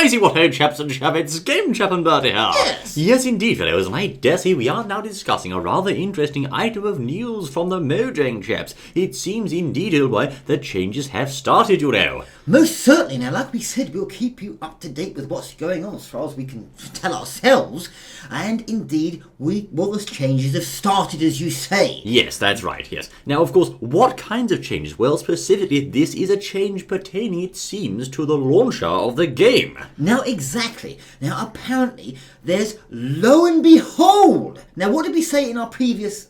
I see what ho, chaps and chap, it's Game Chap and Bertie here. Yes. Yes, indeed, fellows, and I dare say we are now discussing a rather interesting item of news from the Mojang chaps. It seems indeed, old boy, that changes have started, you know. Most certainly. Now, like we said, we'll keep you up to date with what's going on as far as we can tell ourselves. And indeed, those changes have started, as you say. Yes, that's right, yes. Now, of course, what kinds of changes? Well, specifically, this is a change pertaining, it seems, to the launcher of the game. Now, exactly. Now, apparently, there's, lo and behold. Now, what did we say in our previous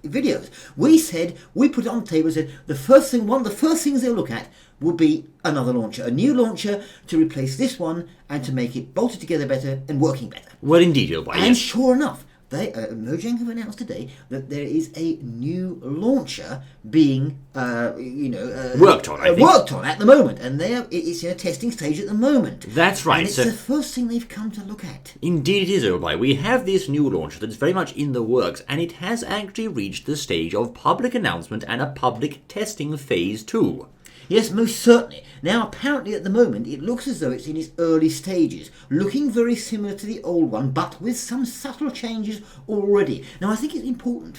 videos? We put it on the table and said, one of the first things they'll look at will be another launcher, a new launcher to replace this one and to make it bolted together better and working better. Well, indeed, old boy, And yes. sure enough, Mojang have announced today that there is a new launcher being, worked on, I think. Worked on at the moment, and it's in a testing stage at the moment. That's right. And it's the first thing they've come to look at. Indeed it is, old boy. We have this new launcher that's very much in the works, and it has actually reached the stage of public announcement and a public testing phase too. Yes, most certainly. Now, apparently at the moment, it looks as though it's in its early stages, looking very similar to the old one, but with some subtle changes already. Now, I think it's important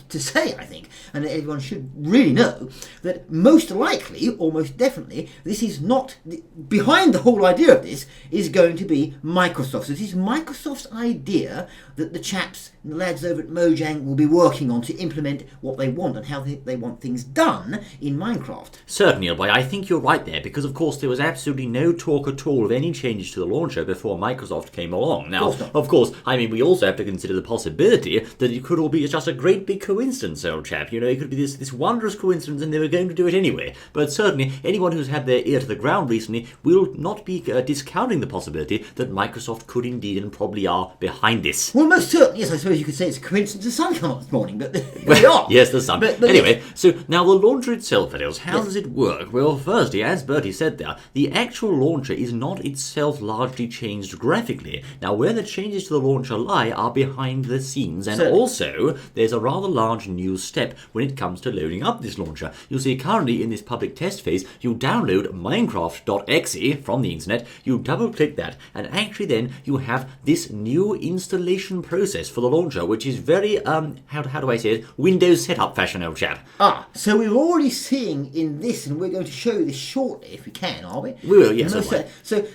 to say, I think, and everyone should really know, that most likely, or most definitely, this is not, behind the whole idea of this, is going to be Microsoft. So this is Microsoft's idea that the chaps, the lads over at Mojang, will be working on to implement what they want and how they want things done in Minecraft. Certainly, old boy, I think you're right there, because of course there was absolutely no talk at all of any changes to the launcher before Microsoft came along. Now, of course, I mean, we also have to consider the possibility that it could all be just a great big coincidence, old chap. You know, it could be this wondrous coincidence and they were going to do it anyway. But certainly, anyone who's had their ear to the ground recently will not be discounting the possibility that Microsoft could indeed and probably are behind this. Well, most certainly, yes, I suppose you could say it's a coincidence the sun came up this morning, but there we are. Yes, the sun. But anyway, so now the launcher itself, fellows, how does it work? Well, firstly, as Bertie said there, the actual launcher is not itself largely changed graphically. Now, where the changes to the launcher lie are behind the scenes, and also there's a rather large new step when it comes to loading up this launcher. You'll see currently in this public test phase, you download Minecraft.exe from the internet, you double-click that, and actually then you have this new installation process for the launcher, which is very, how do I say it, Windows setup fashion, old chap. So we're already seeing in this, and we're going to show you this shortly if we can, are we? We will, yes. So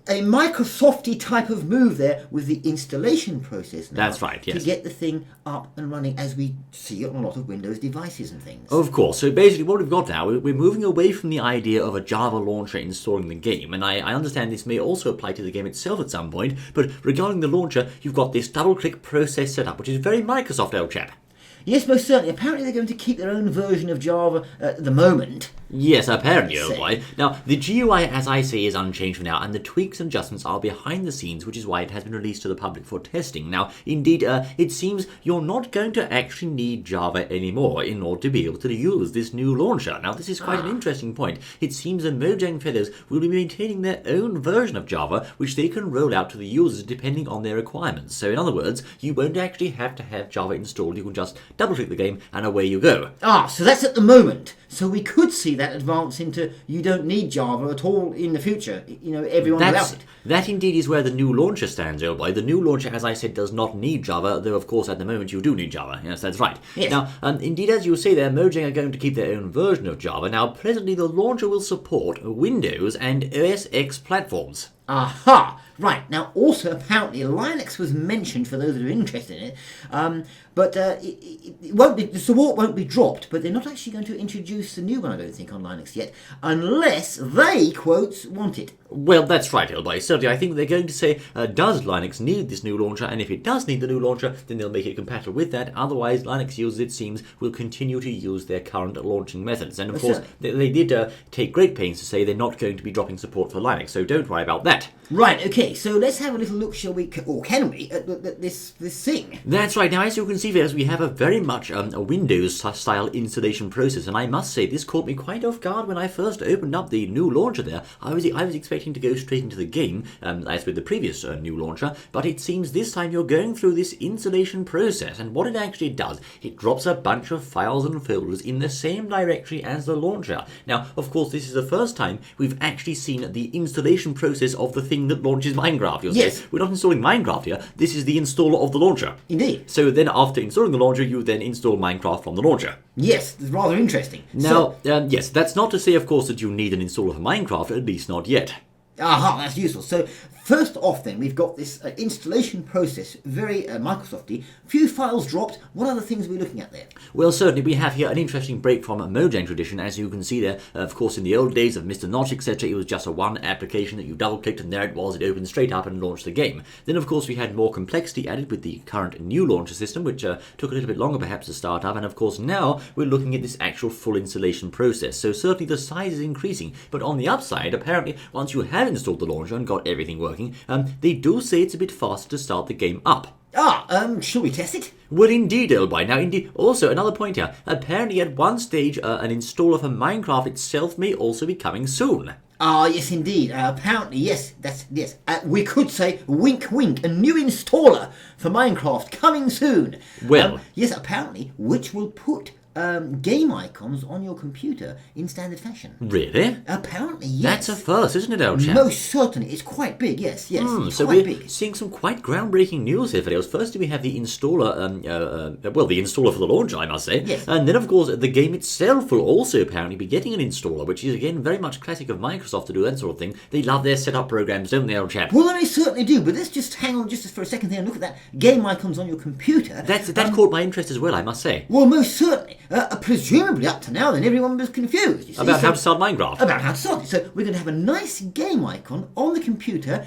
a Microsofty type of move there with the installation process now. That's right, yes. To get the thing up and running as we see on a lot of Windows devices and things. Of course. So basically what we've got now, we're moving away from the idea of a Java launcher installing the game, and I understand this may also apply to the game itself at some point, but regarding the launcher, you've got this double-click process setup, which is very Microsoft, old chap. Yes, most certainly. Apparently they're going to keep their own version of Java at the moment. Yes, apparently, old boy. Now, the GUI, as I say, is unchanged for now, and the tweaks and adjustments are behind the scenes, which is why it has been released to the public for testing. Now, indeed, it seems you're not going to actually need Java anymore in order to be able to use this new launcher. Now, this is quite an interesting point. It seems the Mojang fellows will be maintaining their own version of Java, which they can roll out to the users depending on their requirements. So, in other words, you won't actually have to have Java installed. You can just double-click the game, and away you go. So that's at the moment. So we could see that advance into you don't need Java at all in the future. You know, everyone without it. That indeed is where the new launcher stands, old boy. The new launcher, as I said, does not need Java, though of course at the moment you do need Java. Yes, that's right. Yes. Now, indeed, as you say there, Mojang are going to keep their own version of Java. Now, presently the launcher will support Windows and OS X platforms. Aha! Right, now also apparently Linux was mentioned for those that are interested in it, but it won't be, the support won't be dropped, but they're not actually going to introduce the new one, I don't think, on Linux yet, unless they, quotes, want it. Well, that's right, Hillboy. Certainly, I think they're going to say, does Linux need this new launcher? And if it does need the new launcher, then they'll make it compatible with that. Otherwise, Linux users, it seems, will continue to use their current launching methods. And of course, they did take great pains to say they're not going to be dropping support for Linux, so don't worry about that. Right, okay, so let's have a little look, shall we, or can we, at this thing? That's right. Now, as you can see, Viz, we have a very much a Windows-style installation process, and I must say, this caught me quite off guard when I first opened up the new launcher there. I was expecting to go straight into the game, as with the previous new launcher, but it seems this time you're going through this installation process, and what it actually does, it drops a bunch of files and folders in the same directory as the launcher. Now, of course, this is the first time we've actually seen the installation process of the thing thing that launches Minecraft. You'll Yes. say, we're not installing Minecraft here. This is the installer of the launcher. Indeed. So then after installing the launcher, you then install Minecraft from the launcher. Yes, it's rather interesting. Now, yes, that's not to say, of course, that you need an installer for Minecraft, at least not yet. Aha, that's useful. So first off then, we've got this installation process, very Microsofty. Few files dropped. What other things are we looking at there? Well, certainly we have here an interesting break from a Mojang tradition, as you can see there. Of course, in the old days of Mr. Notch, etc., it was just a one application that you double-clicked and there it was, it opened straight up and launched the game. Then, of course, we had more complexity added with the current new launcher system, which took a little bit longer perhaps to start up, and of course now we're looking at this actual full installation process. So certainly the size is increasing, but on the upside, apparently, once you have installed the launcher and got everything working, they do say it's a bit faster to start the game up. Shall we test it? Well, indeed, Elby. Now, indeed, also, another point here. Apparently, at one stage, an installer for Minecraft itself may also be coming soon. Yes, indeed. Apparently, yes, yes. We could say, wink, wink, a new installer for Minecraft coming soon. Well, yes, apparently, which will put game icons on your computer in standard fashion. Really? Apparently, yes. That's a first, isn't it, old chap? Most certainly. It's quite big, yes. It's so quite we're big. seeing some quite groundbreaking news here, Fidelis. Firstly, we have the installer, the installer for the launcher, I must say. Yes. And then, of course, the game itself will also apparently be getting an installer, which is, again, very much classic of Microsoft to do that sort of thing. They love their setup programs, don't they, old chap? Well, they certainly do, but let's just hang on just for a second there and look at that game icons on your computer. That caught my interest as well, I must say. Well, most certainly. Presumably up to now, then everyone was confused. You see? About how to start Minecraft. About how to start it. So we're going to have a nice game icon on the computer,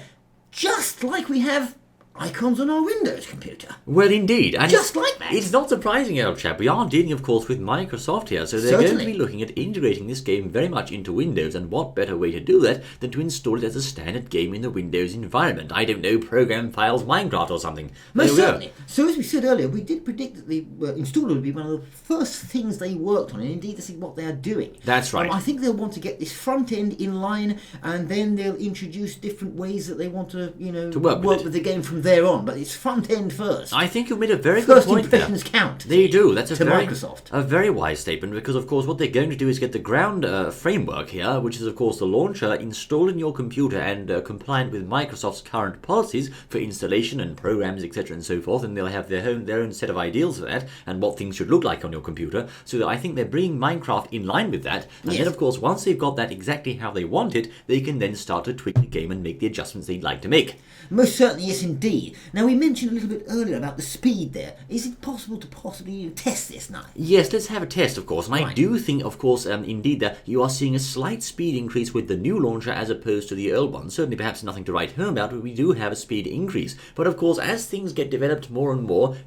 just like we have icons on our Windows computer. Well, indeed. And just like that. It's not surprising, old chap. We are dealing, of course, with Microsoft here, so they're going to be looking at integrating this game very much into Windows, and what better way to do that than to install it as a standard game in the Windows environment? I don't know, program files Minecraft or something. Most certainly. So as we said earlier, we did predict that the installer would be one of the first things they worked on, and indeed this is what they are doing. That's right. I think they'll want to get this front end in line, and then they'll introduce different ways that they want to, work with the game from there on. But it's front end first. I think you've made a very good point there. First impressions count. They do. That's Microsoft. A very wise statement, because of course what they're going to do is get the ground framework here, which is of course the launcher, installed in your computer and compliant with Microsoft's current policies for installation and programs, etc. and so forth, and they'll have their own set of ideals for that and what things should look like on your computer. So that I think they're bringing Minecraft in line with that, and then of course once they've got that exactly how they want it, they can then start to tweak the game and make the adjustments they'd like to make. Most certainly, yes indeed. Now we mentioned a little bit earlier about the speed there. Is it possible to possibly test this now? Yes, let's have a test, of course. And I do think, of course, indeed, that you are seeing a slight speed increase with the new launcher as opposed to the old one. Certainly, perhaps nothing to write home about, but we do have a speed increase. But, of course, as things get developed more and more,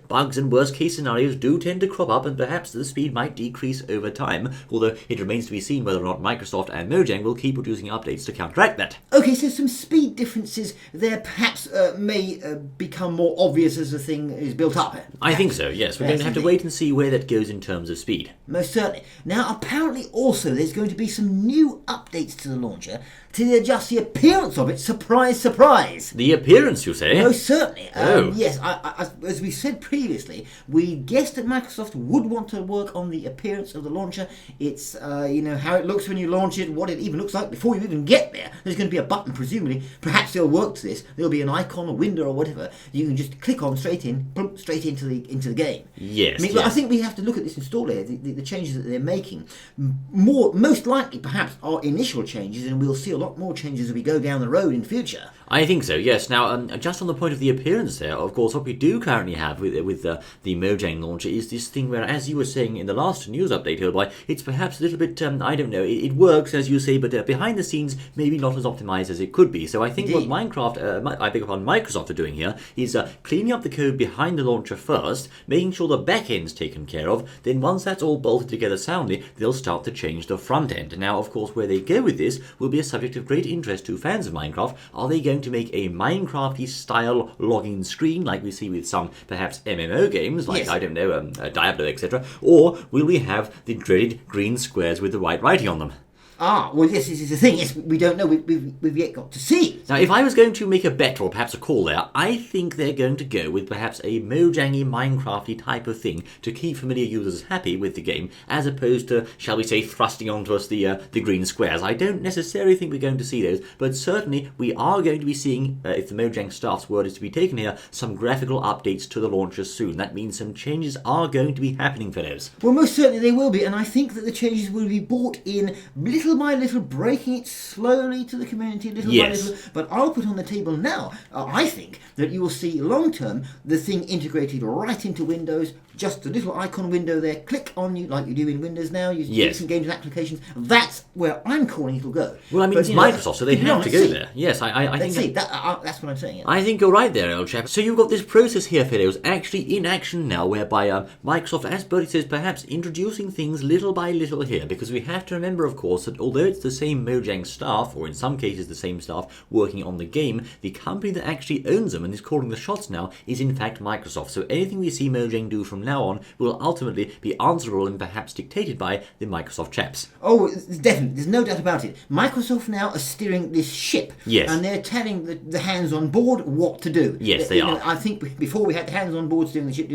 bugs and worst-case scenarios do tend to crop up, and perhaps the speed might decrease over time, although it remains to be seen whether or not Microsoft and Mojang will keep producing updates to counteract that. Okay, so some speed differences there perhaps may become more obvious as the thing is built up. I think so, yes. We're going to have to wait and see where that goes in terms of speed. Most certainly. Now, apparently also there's going to be some new updates to the launcher to adjust the appearance of it. Surprise, surprise. The appearance, you say? Most certainly. Oh. Yes, as we said previously, we guessed that Microsoft would want to work on the appearance of the launcher. It's, how it looks when you launch it, what it even looks like before you even get there. There's going to be a button, presumably. Perhaps they'll work to this. There'll be an icon, a window or whatever. You can just click on straight into the game. Yes. I think we have to look at this installer, the changes that they're making. Most likely, perhaps, are initial changes, and we'll see a lot more changes as we go down the road in future. I think so, yes. Now, just on the point of the appearance there, of course, what we do currently have with the Mojang launcher is this thing where, as you were saying in the last news update, Hillboy, it's perhaps a little bit, I don't know, it works, as you say, but behind the scenes, maybe not as optimized as it could be. So I think what Microsoft are doing here is cleaning up the code behind the launcher first, making sure the back end's taken care of, then once that's all bolted together soundly, they'll start to change the front end. Now, of course, where they go with this will be a subject of great interest to fans of Minecraft. Are they going to make a Minecraft-y style login screen like we see with some perhaps MMO games like, I don't know, Diablo, etc., or will we have the dreaded green squares with the white writing on them? Well, yes, this is the thing. Yes, we don't know. We've yet got to see. Now, if I was going to make a bet or perhaps a call there, I think they're going to go with perhaps a Mojangy, Minecrafty type of thing to keep familiar users happy with the game, as opposed to, shall we say, thrusting onto us the green squares. I don't necessarily think we're going to see those, but certainly we are going to be seeing, if the Mojang staff's word is to be taken here, some graphical updates to the launcher soon. That means some changes are going to be happening for those. Well, most certainly they will be, and I think that the changes will be brought in little by little, breaking it slowly to the community, little by little. But I'll put on the table now, I think that you will see long term the thing integrated right into Windows, just a little icon window there, click on you like you do in Windows now, you do some games and applications. That's where I'm calling it'll go. Well, I mean, it's Microsoft, so they have to go there. Yes, I think that's what I'm saying. Yeah. I think you're right there, old chap. So you've got this process here, Fideos, actually in action now, whereby Microsoft, as Bertie says, perhaps introducing things little by little here, because we have to remember, of course, that although it's the same Mojang staff, or in some cases the same staff working on the game, the company that actually owns them and is calling the shots now is in fact Microsoft. So anything we see Mojang do from now on will ultimately be answerable and perhaps dictated by the Microsoft chaps. Oh, definitely. There's no doubt about it. Microsoft now are steering this ship. Yes. And they're telling the hands on board what to do. Yes, they are. I think before we had the hands on board steering the ship,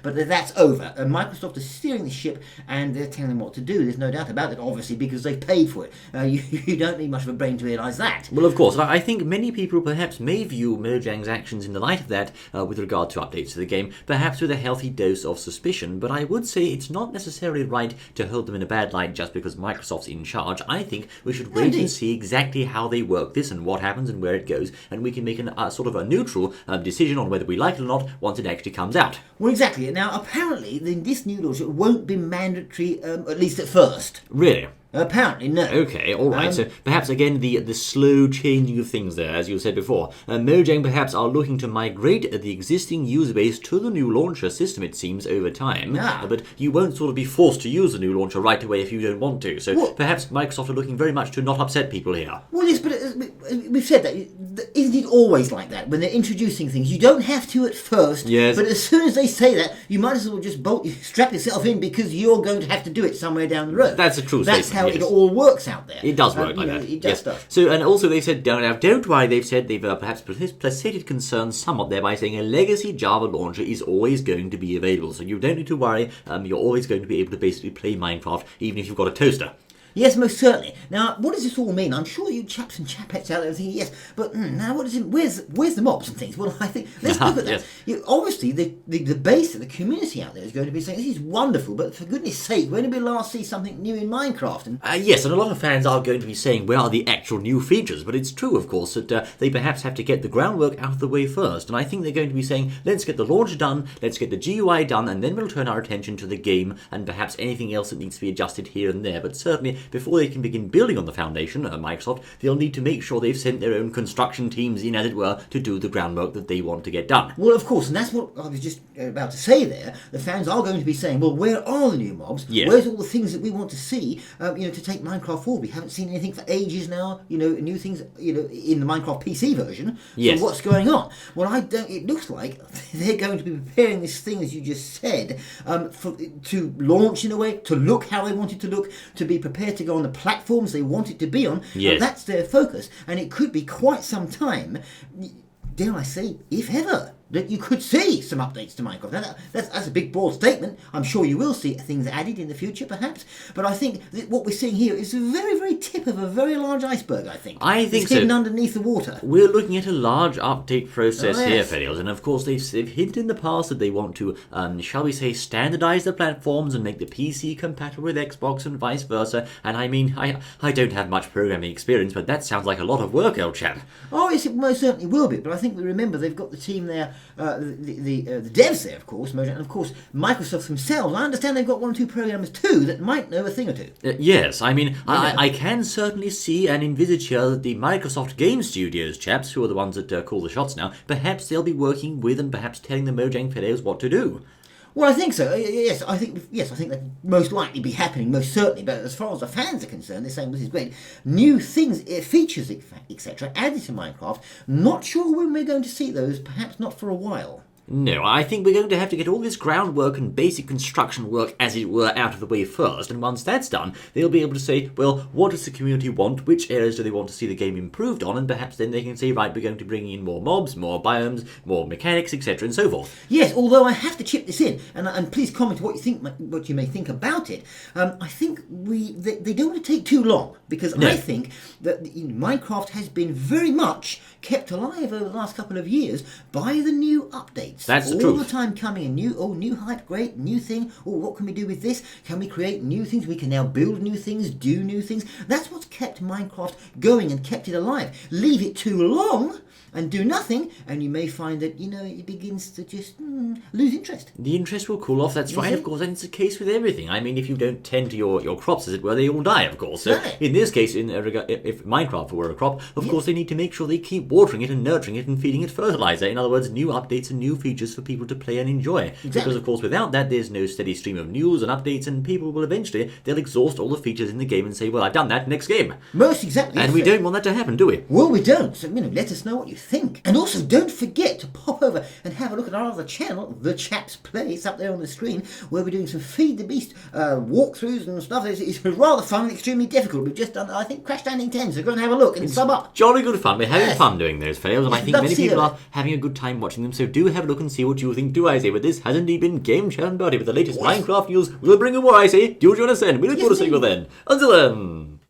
but that's over. Microsoft is steering the ship and they're telling them what to do. There's no doubt about it, obviously, because they paid for it. You don't need much of a brain to realise that. Well, of course. I think many people perhaps may view Mojang's actions in the light of that with regard to updates to the game, perhaps with a healthy dose of suspicion, but I would say it's not necessarily right to hold them in a bad light just because Microsoft's in charge. I think we should wait and see exactly how they work this and what happens and where it goes, and we can make a sort of a neutral decision on whether we like it or not once it actually comes out. Well, exactly. Now, apparently, this new launcher won't be mandatory, at least at first. Really? Apparently, no. Okay, all right. So perhaps again the slow changing of things there, as you said before. Mojang perhaps are looking to migrate the existing user base to the new launcher system. It seems over time, but you won't sort of be forced to use the new launcher right away if you don't want to. So perhaps Microsoft are looking very much to not upset people here. Well, yes, but we've said that. Isn't it always like that when they're introducing things? You don't have to at first. Yes. But as soon as they say that, you might as well just strap yourself in because you're going to have to do it somewhere down the road. That's a true statement. That's how it all works out there. It does work like that. It just does. So, and also they've said, don't worry, they've said they've perhaps placated concerns somewhat there by saying a legacy Java launcher is always going to be available. So you don't need to worry, you're always going to be able to basically play Minecraft even if you've got a toaster. Yes, most certainly. Now, what does this all mean? I'm sure you chaps and chapettes out there are thinking, yes, but now what does it? Where's the mobs and things? Well, I think let's look at that. Yes. Obviously, the base of the community out there is going to be saying this is wonderful, but for goodness' sake, when did we last see something new in Minecraft? And yes, and a lot of fans are going to be saying where are the actual new features, but it's true, of course, that they perhaps have to get the groundwork out of the way first, and I think they're going to be saying, let's get the launch done, let's get the GUI done, and then we'll turn our attention to the game and perhaps anything else that needs to be adjusted here and there. But certainly, before they can begin building on the foundation, Microsoft, they'll need to make sure they've sent their own construction teams in, as it were, to do the groundwork that they want to get done. Well, of course, and that's what I was just about to say there. The fans are going to be saying, well, where are the new mobs? Yes. Where's all the things that we want to see, to take Minecraft forward? We haven't seen anything for ages now, new things, in the Minecraft PC version. Yes. So what's going on? Well, it looks like they're going to be preparing this thing, as you just said, to launch in a way, to look how they want it to look, to be prepared to go on the platforms they want it to be on. Yes. That's their focus, and it could be quite some time, dare I say, if ever, that you could see some updates to Minecraft. Now, that's a big, broad statement. I'm sure you will see things added in the future, perhaps. But I think that what we're seeing here is a very, very tip of a very large iceberg, I think. It's hidden underneath the water. We're looking at a large update process here, yes. Fedios. And of course, they've hinted in the past that they want to, shall we say, standardize the platforms and make the PC compatible with Xbox and vice versa. And I mean, I don't have much programming experience, but that sounds like a lot of work, old chap. Oh, yes, it most certainly will be. But I think we remember they've got the team there, the devs there, of course, Mojang, and of course Microsoft themselves. I understand they've got one or two programmers too that might know a thing or two. Yes, I mean, I can certainly see and envisage here that the Microsoft Game Studios chaps, who are the ones that call the shots now, perhaps they'll be working with and perhaps telling the Mojang Fellows what to do. Well, I think so. Yes, I think that most likely be happening, most certainly. But as far as the fans are concerned, they're saying this is great. New things, features, etc., added to Minecraft. Not sure when we're going to see those. Perhaps not for a while. No, I think we're going to have to get all this groundwork and basic construction work, as it were, out of the way first, and once that's done, they'll be able to say, well, what does the community want, which areas do they want to see the game improved on, and perhaps then they can say, right, we're going to bring in more mobs, more biomes, more mechanics, etc., and so forth. Yes, although I have to chip this in, and please comment what you may think about it. I think they don't want to take too long, because I think that Minecraft has been very much kept alive over the last couple of years by the new updates. That's the all truth. the time coming a new height, great, new thing. Oh, what can we do with this? Can we create new things? We can now build new things, do new things. That's what's kept Minecraft going and kept it alive. Leave it too long and do nothing, and you may find that, it begins to just lose interest. The interest will cool off, that's right, of course, and it's the case with everything. I mean, if you don't tend to your crops, as it were, they all die, of course. So, Right. in this case, if Minecraft were a crop, of course they need to make sure they keep watering it and nurturing it and feeding it fertilizer. In other words, new updates and new features for people to play and enjoy. Exactly. Because, of course, without that, there's no steady stream of news and updates, and people will eventually, they'll exhaust all the features in the game and say, well, I've done that, next game. Most exactly. And we don't want that to happen, do we? Well, we don't. So, let us know what you think. And also, don't forget to pop over and have a look at our other channel, TheChapsPlay. It's up there on the screen, where we're doing some Feed the Beast walkthroughs and stuff. It's rather fun and extremely difficult. We've just done, I think, Crash Landing 10, so go and have a look and sub up. Jolly good fun. We're having fun doing those fails, and I think love many to see people them. are having a good time watching them, so do have a look and see what you think, do I say. But this has indeed been Game Chat and Birdie with the latest Minecraft news. We'll bring you more, I say. Do what you want to send. We look forward to seeing you then. Until then.